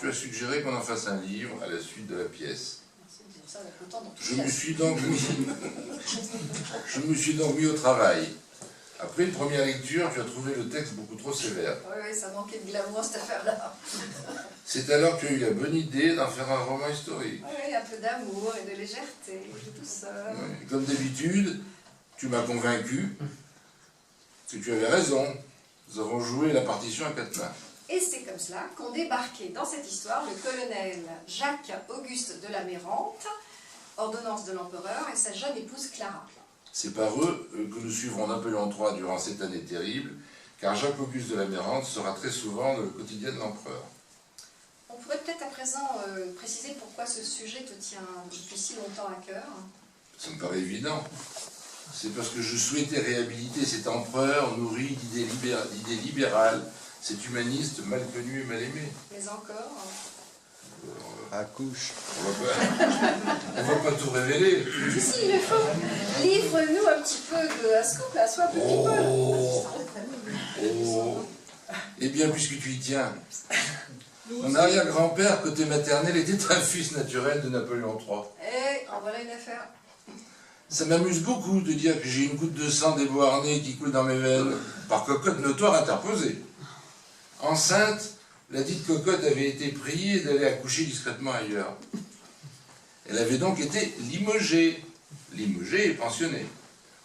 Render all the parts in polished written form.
tu as suggéré qu'on en fasse un livre à la suite de la pièce. Je me suis donc mis au travail. Après une première lecture, tu as trouvé le texte beaucoup trop sévère. Oui, ça manquait de glamour cette affaire-là. C'est alors que tu as eu la bonne idée d'en faire un roman historique. Oui, un peu d'amour et de légèreté, tout seul. Oui. Comme d'habitude, tu m'as convaincu que tu avais raison. Nous avons joué la partition à 4 mains. Et c'est comme cela qu'ont débarqué dans cette histoire le colonel Jacques-Auguste de la Mérante, ordonnance de l'empereur, et sa jeune épouse Clara. C'est par eux que nous suivrons Napoléon III durant cette année terrible, car Jacques-Auguste de la Mérante sera très souvent le quotidien de l'empereur. On pourrait peut-être à présent préciser pourquoi ce sujet te tient depuis si longtemps à cœur. Ça me paraît évident. C'est parce que je souhaitais réhabiliter cet empereur nourri d'idées libérales, cet humaniste mal connu et mal aimé. Mais encore... Accouche. On va pas tout révéler. Si, il le faut. Livre-nous un petit peu de scoop, à soi, petit Oh. Eh bien, puisque tu y tiens, mon arrière-grand-père, côté maternel, était un fils naturel de Napoléon III. Eh, en voilà une affaire. Ça m'amuse beaucoup de dire que j'ai une goutte de sang des Beauharnais qui coule dans mes veines, par cocotte notoire interposée. Enceinte, la dite cocotte avait été priée d'aller accoucher discrètement ailleurs. Elle avait donc été limogée. Limogée et pensionnée.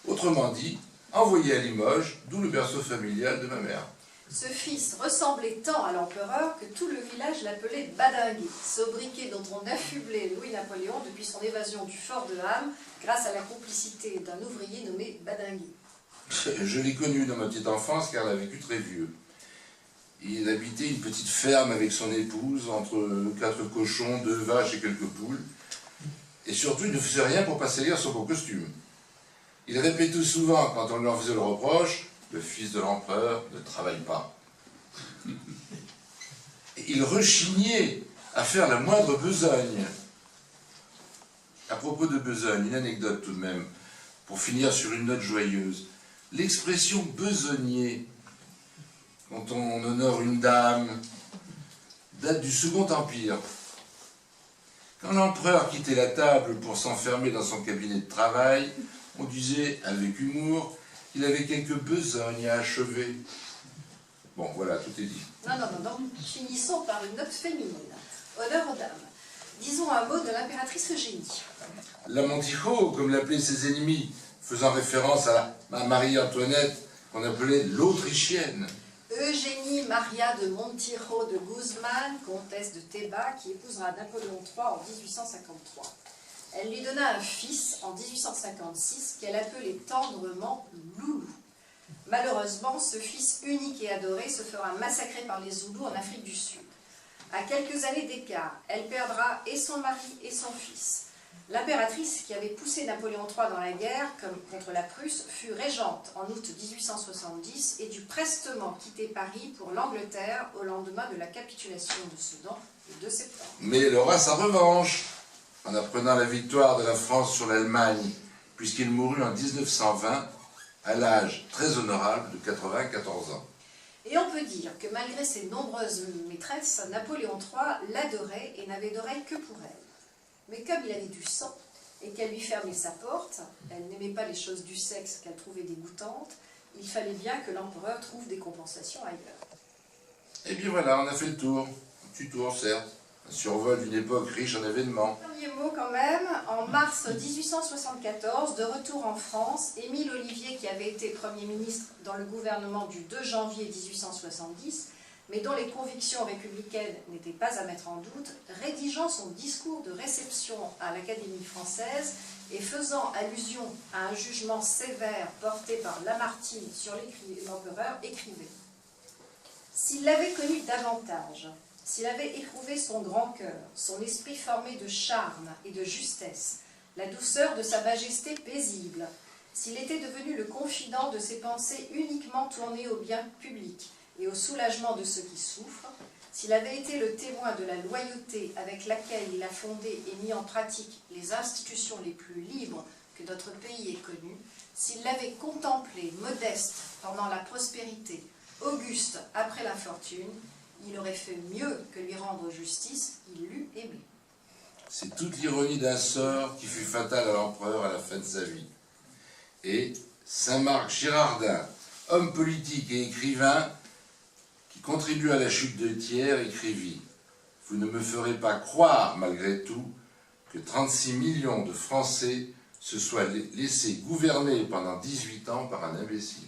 Autrement dit, envoyée à Limoges, d'où le berceau familial de ma mère. Ce fils ressemblait tant à l'empereur que tout le village l'appelait Badinguet, sobriquet dont on affublait Louis-Napoléon depuis son évasion du fort de Ham grâce à la complicité d'un ouvrier nommé Badinguet. Je l'ai connu dans ma petite enfance car elle a vécu très vieux. Il habitait une petite ferme avec son épouse, entre 4 cochons, 2 vaches et quelques poules. Et surtout, il ne faisait rien pour pas salir son beau costume. Il répétait souvent, quand on lui en faisait le reproche, « Le fils de l'empereur ne travaille pas ». Et il rechignait à faire la moindre besogne. À propos de besogne, une anecdote tout de même, pour finir sur une note joyeuse. L'expression « besogner », quand on honore une dame, date du Second Empire. Quand l'empereur quittait la table pour s'enfermer dans son cabinet de travail, on disait, avec humour, qu'il avait quelques besognes à achever. Bon, voilà, tout est dit. Non. Finissons par une note féminine. Honneur aux dames. Disons un mot de l'impératrice Eugénie. La Montijo, comme l'appelaient ses ennemis, faisant référence à Marie-Antoinette, qu'on appelait l'Autrichienne. Eugénie Maria de Montijo de Guzman, comtesse de Théba, qui épousera Napoléon III en 1853. Elle lui donna un fils en 1856 qu'elle appelait tendrement Loulou. Malheureusement, ce fils unique et adoré se fera massacrer par les Zoulous en Afrique du Sud. À quelques années d'écart, elle perdra et son mari et son fils. L'impératrice qui avait poussé Napoléon III dans la guerre contre la Prusse fut régente en août 1870 et dut prestement quitter Paris pour l'Angleterre au lendemain de la capitulation de Sedan le 2 septembre. Mais elle aura sa revanche en apprenant la victoire de la France sur l'Allemagne, puisqu'il mourut en 1920 à l'âge très honorable de 94 ans. Et on peut dire que malgré ses nombreuses maîtresses, Napoléon III l'adorait et n'avait d'oreille que pour elle. Mais comme il avait du sang et qu'elle lui fermait sa porte, elle n'aimait pas les choses du sexe qu'elle trouvait dégoûtantes, il fallait bien que l'empereur trouve des compensations ailleurs. Et bien voilà, on a fait le tour. Un petit tour, certes. Un survol d'une époque riche en événements. Dernier mot quand même, en mars 1874, de retour en France, Émile Ollivier, qui avait été Premier ministre dans le gouvernement du 2 janvier 1870, mais dont les convictions républicaines n'étaient pas à mettre en doute, rédigeant son discours de réception à l'Académie française et faisant allusion à un jugement sévère porté par Lamartine sur l'empereur, écrivait « S'il l'avait connu davantage, s'il avait éprouvé son grand cœur, son esprit formé de charme et de justesse, la douceur de sa majesté paisible, s'il était devenu le confident de ses pensées uniquement tournées au bien public, et au soulagement de ceux qui souffrent, s'il avait été le témoin de la loyauté avec laquelle il a fondé et mis en pratique les institutions les plus libres que notre pays ait connues, s'il l'avait contemplé modeste pendant la prospérité, auguste après la fortune, il aurait fait mieux que lui rendre justice, il l'eût aimé. C'est toute l'ironie d'un sort qui fut fatal à l'empereur à la fin de sa vie. Et Saint-Marc Girardin, homme politique et écrivain, qui contribue à la chute de Thiers, écrivit « Vous ne me ferez pas croire, malgré tout, que 36 millions de Français se soient laissés gouverner pendant 18 ans par un imbécile. »